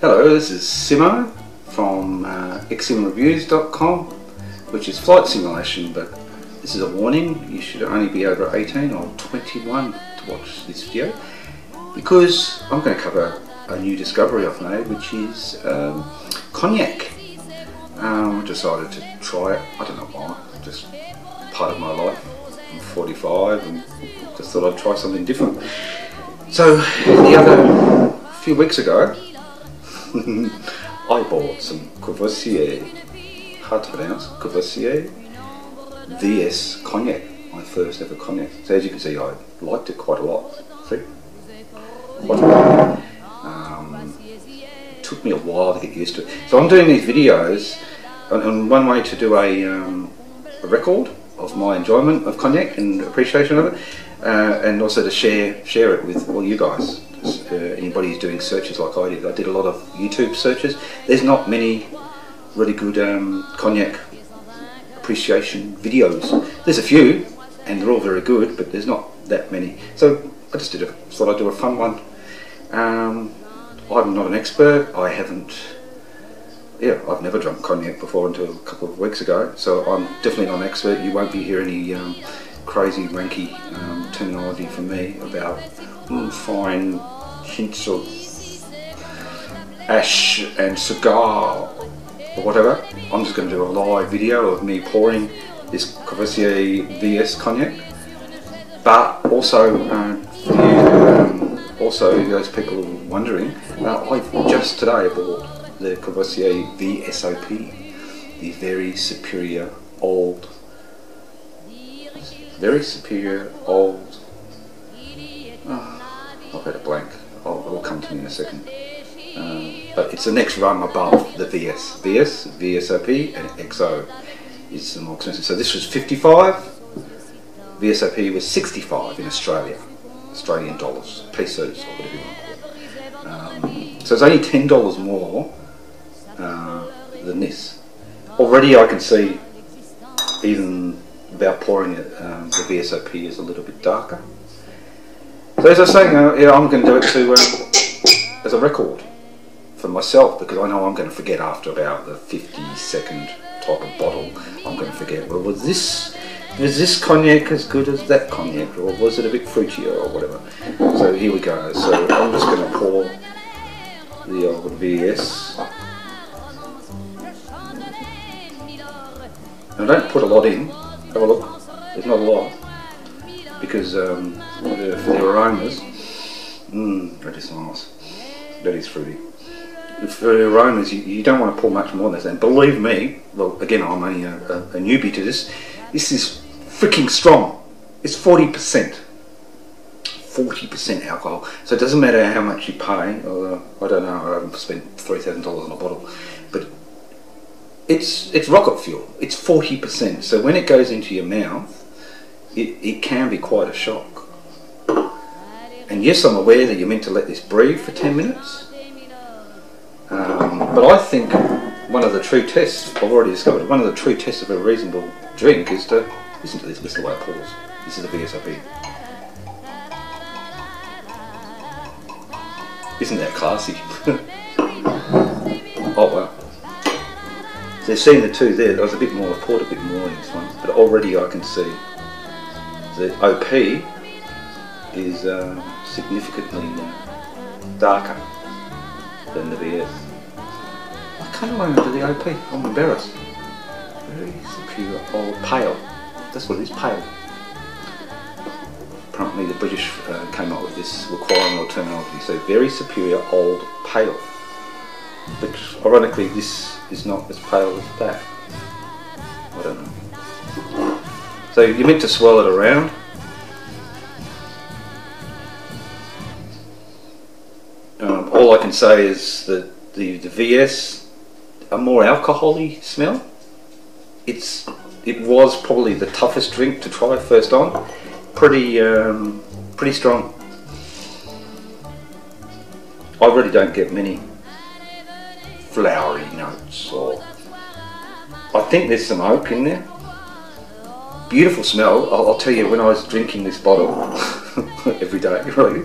Hello, this is Simo from exhalted.com, which is flight simulation, but this is a warning. You should only be over 18 or 21 to watch this video, because I'm going to cover a new discovery I've made, which is cognac. I decided to try it. I don't know why, just part of my life. I'm 45 and just thought I'd try something different. So a few weeks ago I bought some Courvoisier, hard to pronounce, Courvoisier VS Cognac, my first ever cognac. So as you can see, I liked it quite a lot. See? Quite a lot. It took me a while to get used to it. So I'm doing these videos, and one way to do a record of my enjoyment of cognac and appreciation of it, and also to share it with all you guys. Anybody who's doing searches like I did. I did a lot of YouTube searches. There's not many really good cognac appreciation videos. There's a few, and they're all very good, but there's not that many. So I just thought I'd do a fun one. I'm not an expert. I've never drunk cognac before until a couple of weeks ago, so I'm definitely not an expert. You won't be hearing any crazy wanky terminology from me about fine hints of ash and cigar or whatever. I'm just going to do a live video of me pouring this Courvoisier VS Cognac, but also also those people who are wondering, I just today bought the Courvoisier VSOP, the very superior old I've had a blank. It'll come to me in a second. But it's the next rung above the VSOP, and XO is the more expensive. So this was 55, VSOP was 65 in Australia, Australian dollars, pesos, or whatever you want to call it. So it's only $10 more than this. Already I can see, even about pouring it, the VSOP is a little bit darker. So as I was saying, I'm going to do it as a record for myself, because I know I'm going to forget after about the 50-second type of bottle. I'm going to forget, well, was this cognac as good as that cognac, or was it a bit fruitier or whatever. So here we go. So I'm just going to pour the old VS. Now don't put a lot in. Have a look. There's not a lot, because for the aromas, that is nice. That is fruity. For the aromas, you don't want to pour much more than this. And believe me, well, again, I'm only a newbie to this. This is freaking strong. It's 40%. 40% alcohol. So it doesn't matter how much you pay. I don't know. I haven't spent $3,000 on a bottle, but it's rocket fuel. It's 40%. So when it goes into your mouth, it can be quite a shock. And yes, I'm aware that you're meant to let this breathe for 10 minutes. But I think one of the true tests, I've already discovered, one of the true tests of a reasonable drink is to listen to this. Listen to the way it pours. This is the VSOP. Isn't that classy? Oh wow. So you've seen the two there. There was a bit more, I poured a bit more in this one, but already I can see the OP is significantly darker than the VS. I can't remember the OP, I'm embarrassed. Very superior old pale. That's what it is, pale. Apparently the British came up with this requirement or terminology, so very superior old pale. Which ironically this is not as pale as that. I don't know. So you're meant to swirl it around. All I can say is that the VS, a more alcohol-y smell. It was probably the toughest drink to try first on. Pretty strong. I really don't get many flowery notes, or I think there's some oak in there. Beautiful smell. I'll tell you, when I was drinking this bottle every day, really,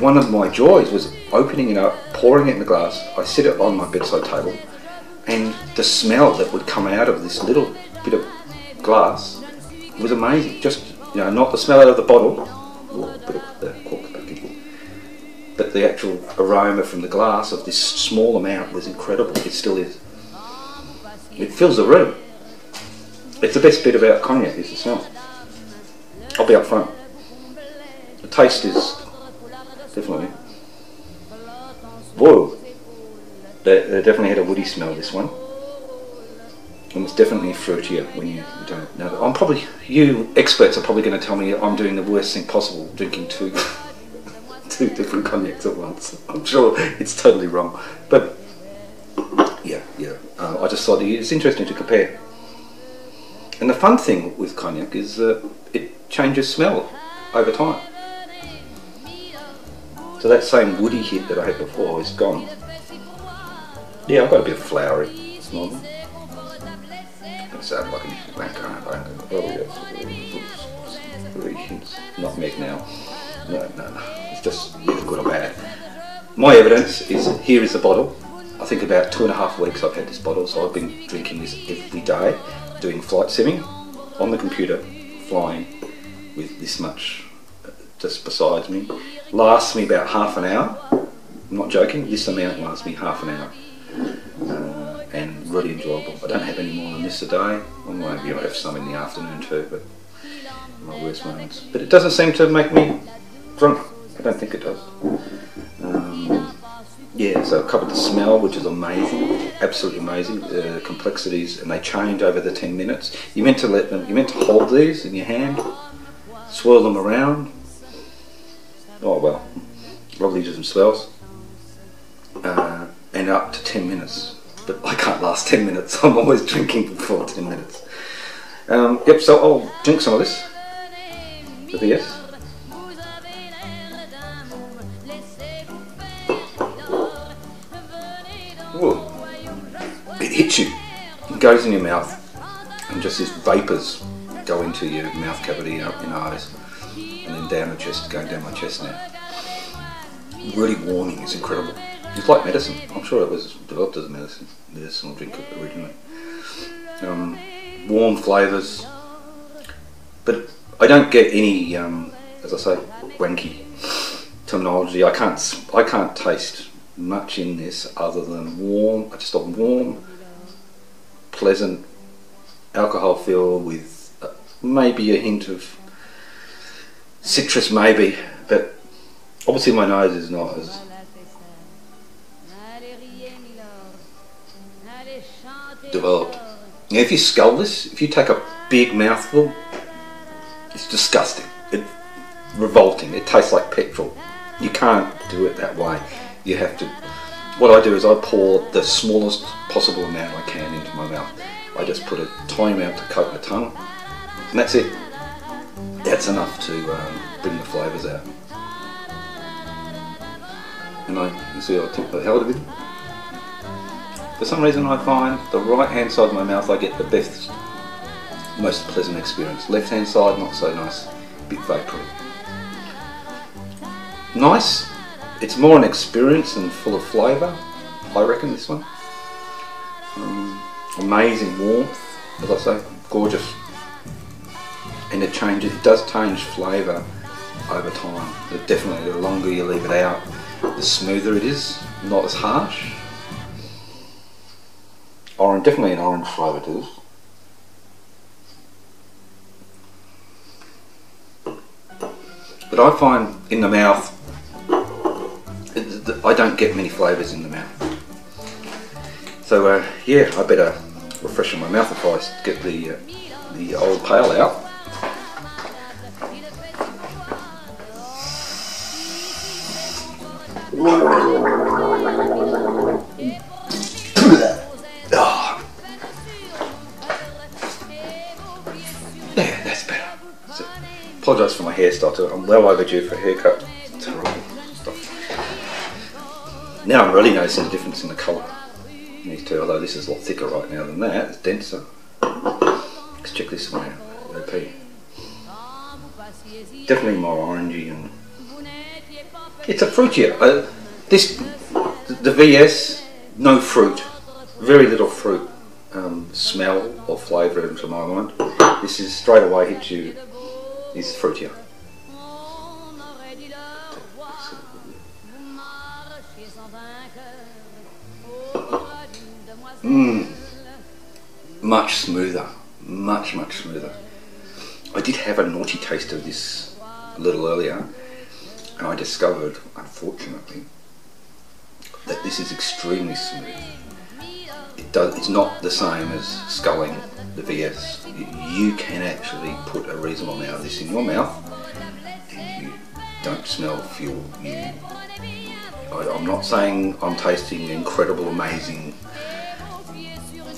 one of my joys was opening it up, pouring it in the glass. I sit it on my bedside table, and the smell that would come out of this little bit of glass was amazing. Just, you know, not the smell out of the bottle, or a bit of the cork back in, but the actual aroma from the glass of this small amount was incredible. It still is. It fills the room. It's the best bit about cognac is the smell. I'll be up front. The taste is definitely. Whoa! They definitely had a woody smell, this one. And it's definitely fruitier when you don't know that. I'm probably, you experts are probably going to tell me I'm doing the worst thing possible, drinking two different cognacs at once. I'm sure it's totally wrong. But yeah. I just thought it's interesting to compare. And the fun thing with cognac is that it changes smell over time. So that same woody hit that I had before is gone. Yeah, I've got a bit of flowery smell. It sounds like a nutmeg now. No. It's just either good or bad. My evidence is, here is the bottle. I think about 2.5 weeks I've had this bottle, so I've been drinking this every day, doing flight simming on the computer, flying with this much just besides me. Lasts me about half an hour. I'm not joking, this amount lasts me half an hour. And really enjoyable. I don't have any more than this a day. I might have some in the afternoon too, but my worst moments. But it doesn't seem to make me drunk. I don't think it does. Yeah, so I covered the smell, which is amazing, absolutely amazing. The complexities, and they change over the 10 minutes. You're meant to hold these in your hand, swirl them around. Oh well, lovely different smells. And up to 10 minutes. But I can't last 10 minutes. I'm always drinking before 10 minutes. Yep, so I'll drink some of this. The VS. Ooh. It hits you. It goes in your mouth. And just these vapours go into your mouth cavity, up your nose. And then down the chest, going down my chest now. Really warming, it's incredible. It's like medicine. I'm sure it was developed as a medicinal drink originally. Warm flavours, but I don't get any, as I say, wanky terminology. I can't taste much in this other than warm, just a warm, pleasant alcohol feel with maybe a hint of citrus, maybe, but obviously my nose is not as developed. Now if you scull this, if you take a big mouthful, it's disgusting. It's revolting. It tastes like petrol. You can't do it that way. You have to, what I do is I pour the smallest possible amount I can into my mouth. I just put a tiny amount to coat my tongue, and that's it. That's enough to bring the flavours out. And you see I took the hell of it. For some reason I find the right hand side of my mouth I get the best, most pleasant experience. Left hand side not so nice, a bit vapoury. Nice, it's more an experience and full of flavour, I reckon, this one. Amazing warmth, as I say, gorgeous. And it does change flavour over time. But definitely the longer you leave it out, the smoother it is, not as harsh. Orange, definitely an orange flavour to this. But I find in the mouth, I don't get many flavours in the mouth. So yeah, I better refresh my mouth if I get the old pail out. Oh. Yeah, that's better. So, apologise for my hairstyle too. I'm well overdue for a haircut. Terrible stuff. Now I'm really noticing the difference in the colour. These two, although this is a lot thicker right now than that, it's denser. Let's check this one out. OP. Definitely more orangey and It's a fruitier. The VS, no fruit, very little fruit smell or flavour into my mind. This is straight away hits you, is fruitier. Much smoother, much smoother. I did have a naughty taste of this a little earlier, and I discovered, unfortunately, that this is extremely smooth. It's not the same as sculling the VS. You can actually put a reasonable amount of this in your mouth, and you don't smell fuel. I'm not saying I'm tasting incredible, amazing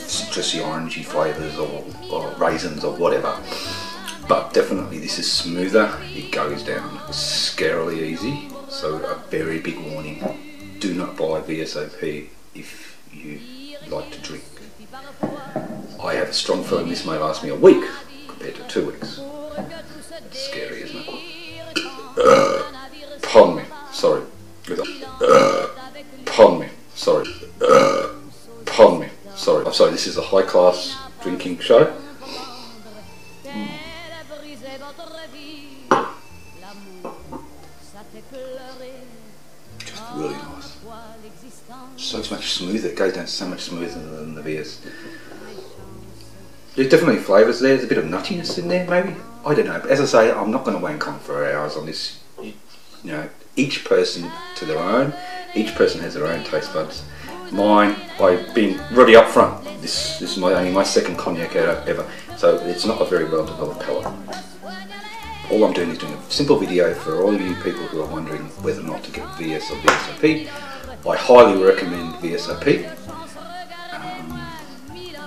citrusy, orangey flavours or raisins or whatever, but definitely this is smoother. It goes down scarily easy. So a very big warning: do not buy VSOP if you like to drink. I have a strong feeling this may last me a week compared to 2 weeks. It's scary, isn't it? Pardon me, sorry. Pardon me, sorry. Pardon me, sorry. I'm sorry, this is a high class drinking show. Just really nice. So much smoother, it goes down so much smoother than the VS. There's definitely flavours there, there's a bit of nuttiness in there maybe. I don't know, but as I say, I'm not going to wank on for hours on this. You know, each person to their own, each person has their own taste buds. Mine, I've been really upfront, this is only my second cognac ever, so it's not a very well developed palate. All I'm doing is doing a simple video for all of you people who are wondering whether or not to get VS or VSOP. I highly recommend VSOP.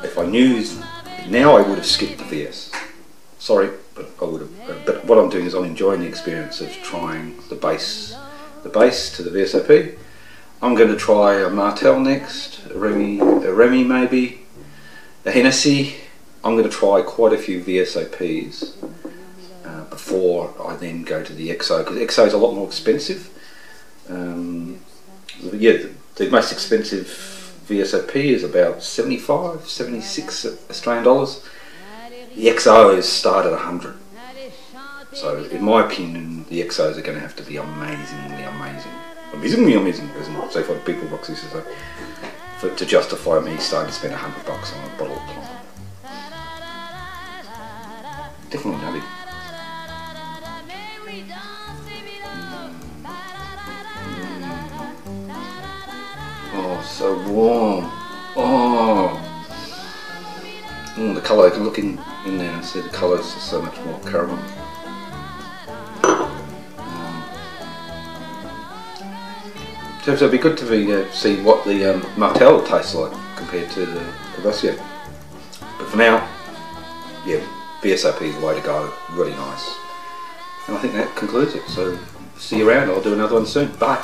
If I knew now, I would have skipped the VS. Sorry, but I would have. But what I'm doing is I'm enjoying the experience of trying the base to the VSOP. I'm going to try a Martell next, a Remy maybe, a Hennessy. I'm going to try quite a few VSOPs before I then go to the XO, because XO is a lot more expensive. Yeah, the most expensive VSOP is about 75, 76 Australian dollars. The XOs start at 100. So in my opinion, the XOs are going to have to be amazingly amazing, as say for people boxes, to justify me starting to spend $100 on a bottle of Plum. Definitely nutty. Oh, so warm. Oh, the colour, I can look in there and see the colours are so much more caramel. So it'd be good to see what the Martell tastes like compared to the Courvoisier. But for now, yeah, VSOP is the way to go. Really nice. And I think that concludes it. So see you around. I'll do another one soon. Bye.